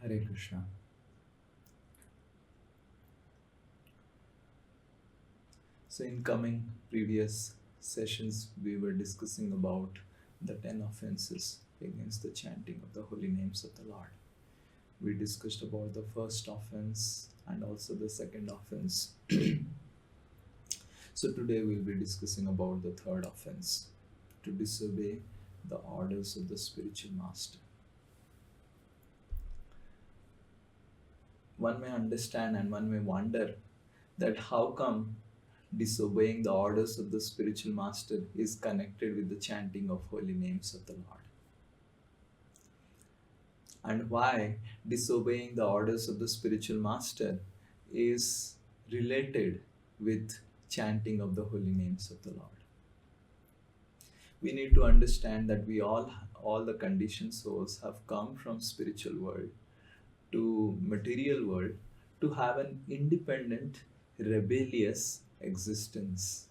Hare Krishna. So in coming previous sessions, we were discussing about the 10 offenses against the chanting of the holy names of the Lord. We discussed about the first offense and also the second offense. So today we'll be discussing about the third offense, to disobey the orders of the spiritual master. One may understand and one may wonder that how come disobeying the orders of the spiritual master is connected with the chanting of holy names of the Lord. And why disobeying the orders of the spiritual master is related with chanting of the holy names of the Lord. We need to understand that we all the conditioned souls have come from spiritual world to material world to have an independent, rebellious existence.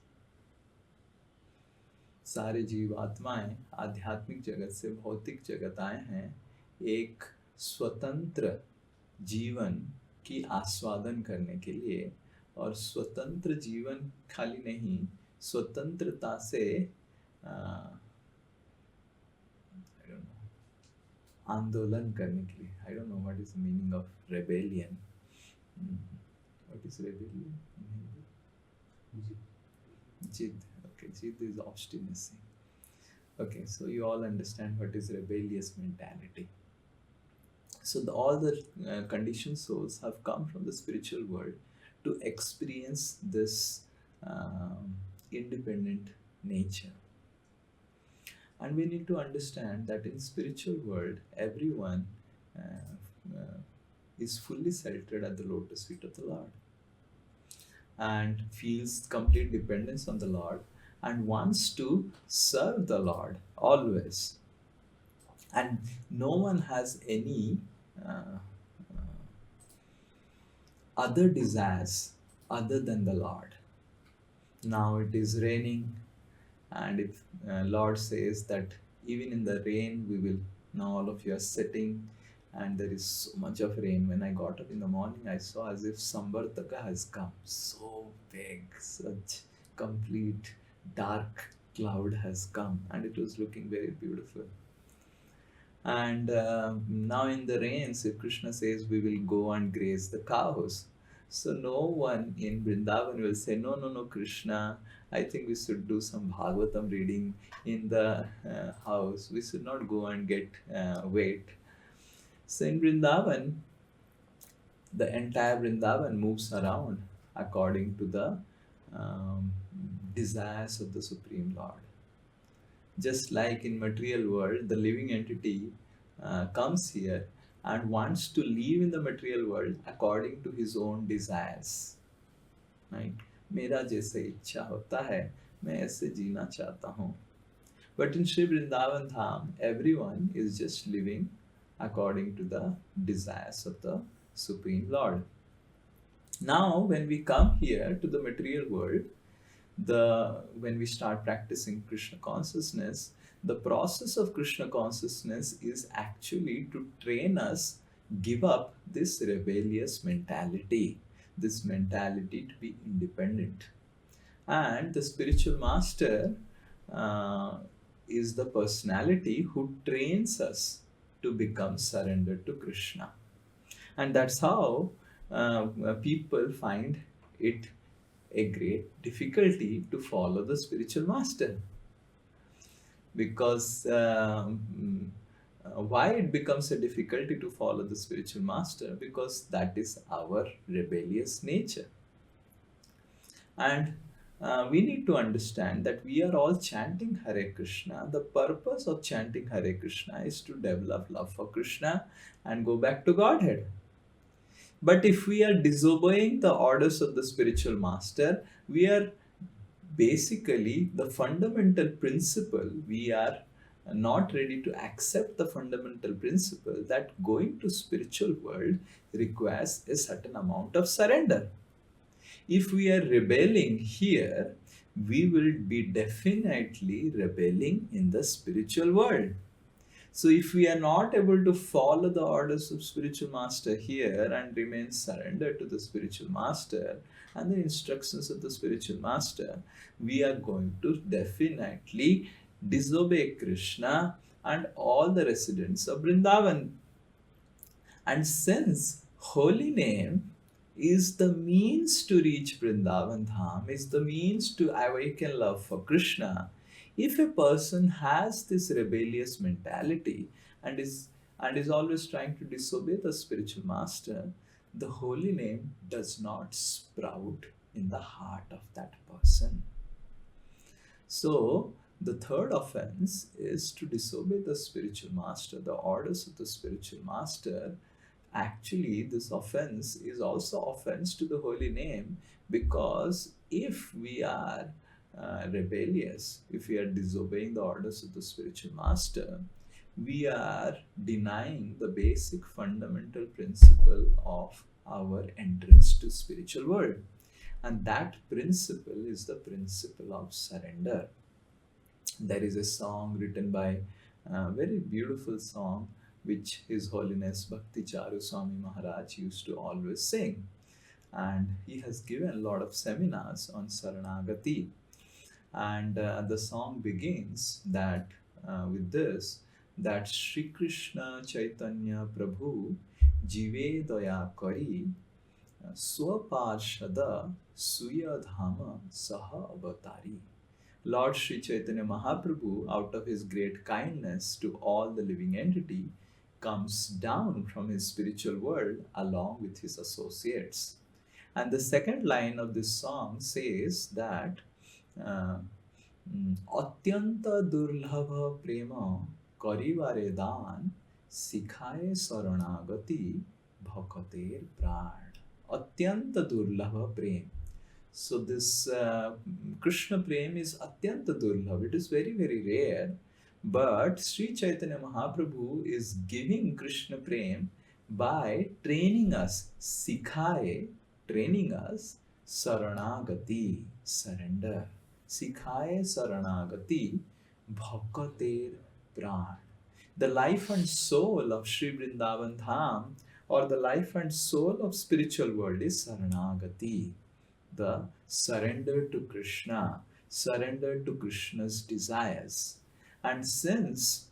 सारे जीव आत्माएं आध्यात्मिक जगत से भौतिक जगत आए हैं एक स्वतंत्र जीवन की आस्वादन करने के लिए, और स्वतंत्र जीवन खाली नहीं, स्वतंत्रता से आंदोलन करने के लिए. I don't know what is the meaning of rebellion. What is rebellion in Hindi? Jid. Okay, jid is obstinacy. Okay, so you all understand what is rebellious mentality. So all the conditioned souls have come from the spiritual world to experience this independent nature. And we need to understand that in spiritual world, everyone is fully sheltered at the lotus feet of the Lord and feels complete dependence on the Lord and wants to serve the Lord always. And no one has any other desires other than the Lord. Now it is raining, and if Lord says that even in the rain we will, now all of you are sitting and there is so much of rain. When I got up in the morning, I saw as if Samvartaka has come. So big, such complete dark cloud has come, and it was looking very beautiful. And now in the rains, if Krishna says we will go and graze the cows, so no one in Vrindavan will say, no, Krishna, I think we should do some Bhagavatam reading in the house. We should not go and get wet. So in Vrindavan, the entire Vrindavan moves around according to the desires of the Supreme Lord. Just like in material world, the living entity comes here and wants to live in the material world according to his own desires. Right? मेरा जैसे इच्छा होता है, मैं ऐसे जीना चाहता हूँ. But in Sri Vrindavan Dham, everyone is just living according to the desires of the Supreme Lord. Now, when we come here to the material world, when we start practicing Krishna consciousness, the process of Krishna consciousness is actually to train us, give up this rebellious mentality, this mentality to be independent. And the spiritual master is the personality who trains us to become surrendered to Krishna. And that's how people find it a great difficulty to follow the spiritual master. Because why it becomes a difficulty to follow the spiritual master? Because that is our rebellious nature. And we need to understand that we are all chanting Hare Krishna. The purpose of chanting Hare Krishna is to develop love for Krishna and go back to Godhead. But if we are disobeying the orders of the spiritual master, we are basically the fundamental principle, we are not ready to accept the fundamental principle that going to spiritual world requires a certain amount of surrender. If we are rebelling here, we will be definitely rebelling in the spiritual world. So if we are not able to follow the orders of spiritual master here and remain surrendered to the spiritual master and the instructions of the spiritual master, we are going to definitely disobey Krishna and all the residents of Vrindavan. And since holy name is the means to reach Vrindavan Dham, is the means to awaken love for Krishna, if a person has this rebellious mentality and is always trying to disobey the spiritual master, the holy name does not sprout in the heart of that person. So, the third offense is to disobey the spiritual master, the orders of the spiritual master. Actually, this offense is also offense to the holy name, because if we are rebellious, if we are disobeying the orders of the spiritual master, we are denying the basic fundamental principle of our entrance to spiritual world. And that principle is the principle of surrender. There is a song written by a very beautiful song which His Holiness Bhakti Charu Swami Maharaj used to always sing. And he has given a lot of seminars on Saranagati. And the song begins that with this, that Sri Krishna Chaitanya Prabhu Jive Daya Kari Swaparshada Suyadhama Saha Avatari. Lord Sri Chaitanya Mahaprabhu, out of his great kindness to all the living entity, comes down from his spiritual world along with his associates. And the second line of this song says that uh, Atyanta Durlabha Prema Karivare Dan Sikhaye Saranagati Bhakater Pran. Atyanta Durlabha Prem. So this Krishna Prem is Atyanta Durlabha. It is very, very rare. But Sri Chaitanya Mahaprabhu is giving Krishna Prem by training us, Sikhaye, training us, Saranagati, surrender. Sikhaye Saranagati, Bhakater Pran. The life and soul of Sri Vrindavan Dham, or the life and soul of spiritual world, is Saranagati, the surrender to Krishna, surrender to Krishna's desires. And since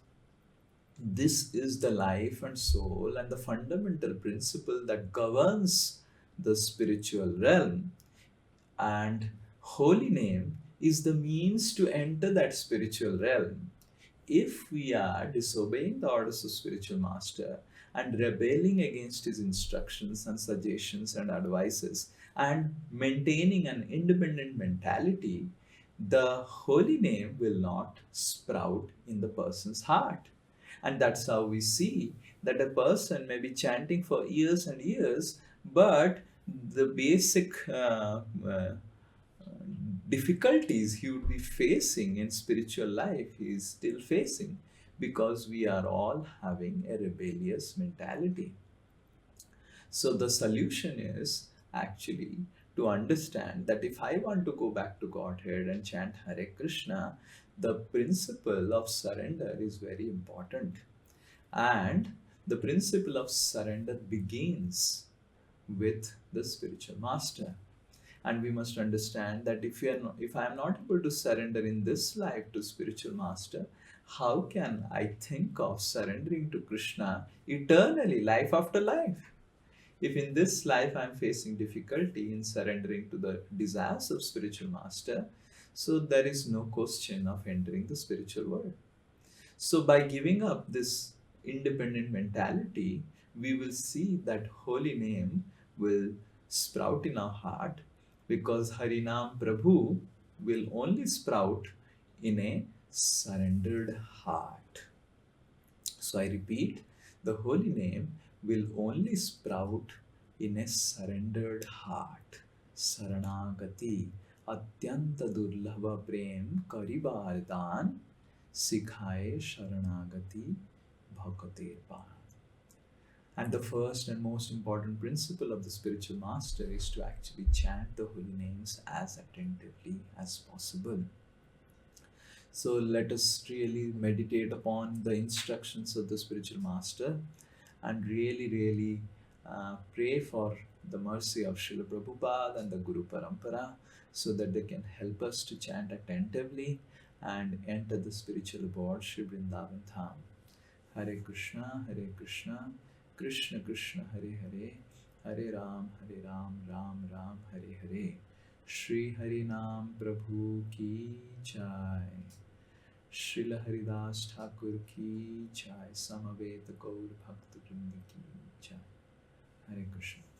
this is the life and soul and the fundamental principle that governs the spiritual realm, and holy name is the means to enter that spiritual realm, if we are disobeying the orders of spiritual master and rebelling against his instructions and suggestions and advices and maintaining an independent mentality, the holy name will not sprout in the person's heart. And that's how we see that a person may be chanting for years and years, but the basic difficulties he would be facing in spiritual life, he is still facing, because we are all having a rebellious mentality. So the solution is actually to understand that if I want to go back to Godhead and chant Hare Krishna, the principle of surrender is very important. And the principle of surrender begins with the spiritual master. And we must understand that if I am not able to surrender in this life to spiritual master, how can I think of surrendering to Krishna eternally, life after life? If in this life I am facing difficulty in surrendering to the desires of spiritual master, so there is no question of entering the spiritual world. So by giving up this independent mentality, we will see that holy name will sprout in our heart, because Harinam Prabhu will only sprout in a surrendered heart. So I repeat, the holy name will only sprout in a surrendered heart. Saranagati, Atyanta Durlabha Prem Karibardhan, Sikhaye Sharanagati Bhakater Pan. And the first and most important principle of the spiritual master is to actually chant the holy names as attentively as possible. So let us really meditate upon the instructions of the spiritual master and really pray for the mercy of Srila Prabhupada and the Guru Parampara so that they can help us to chant attentively and enter the spiritual abode Sri Vrindavan Dham. Hare Krishna, Krishna Krishna, Hare Hare, Hare Ram, Ram Ram, Hare Hare. Shri Hari Nam Prabhu Ki Jai. Srila Haridas Thakur Ki Jai. Samaveta Gaur Bhakta Vrinda Ki Jai. Hare Krishna.